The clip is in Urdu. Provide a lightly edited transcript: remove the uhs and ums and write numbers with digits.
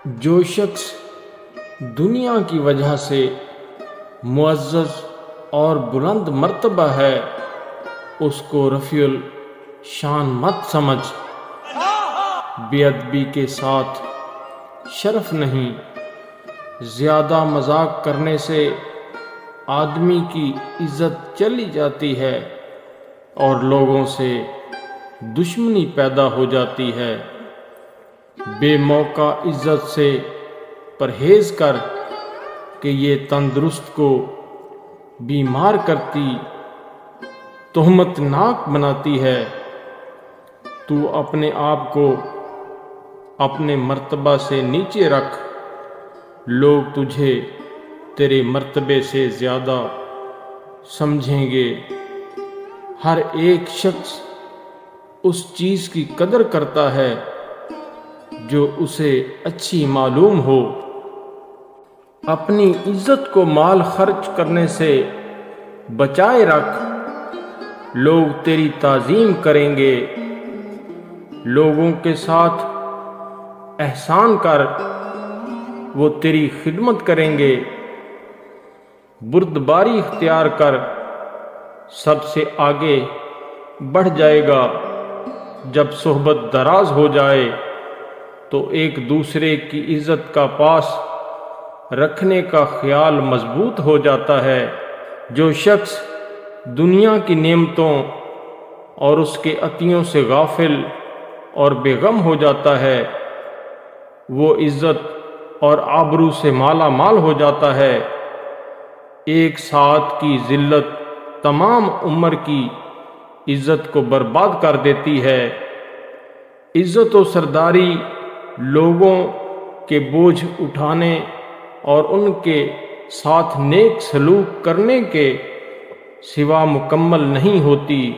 جو شخص دنیا کی وجہ سے معزز اور بلند مرتبہ ہے اس کو رفیع الشان مت سمجھ، بے ادبی کے ساتھ شرف نہیں۔ زیادہ مذاق کرنے سے آدمی کی عزت چلی جاتی ہے اور لوگوں سے دشمنی پیدا ہو جاتی ہے۔ بے موقع عزت سے پرہیز کر کہ یہ تندرست کو بیمار کرتی، تہمت ناک بناتی ہے۔ تو اپنے آپ کو اپنے مرتبہ سے نیچے رکھ، لوگ تجھے تیرے مرتبے سے زیادہ سمجھیں گے۔ ہر ایک شخص اس چیز کی قدر کرتا ہے جو اسے اچھی معلوم ہو۔ اپنی عزت کو مال خرچ کرنے سے بچائے رکھ، لوگ تیری تعظیم کریں گے۔ لوگوں کے ساتھ احسان کر، وہ تیری خدمت کریں گے۔ بردباری اختیار کر، سب سے آگے بڑھ جائے گا۔ جب صحبت دراز ہو جائے تو ایک دوسرے کی عزت کا پاس رکھنے کا خیال مضبوط ہو جاتا ہے۔ جو شخص دنیا کی نعمتوں اور اس کے عطیوں سے غافل اور بے غم ہو جاتا ہے، وہ عزت اور آبرو سے مالا مال ہو جاتا ہے۔ ایک ساتھ کی ذلت تمام عمر کی عزت کو برباد کر دیتی ہے۔ عزت و سرداری لوگوں کے بوجھ اٹھانے اور ان کے ساتھ نیک سلوک کرنے کے سوا مکمل نہیں ہوتی۔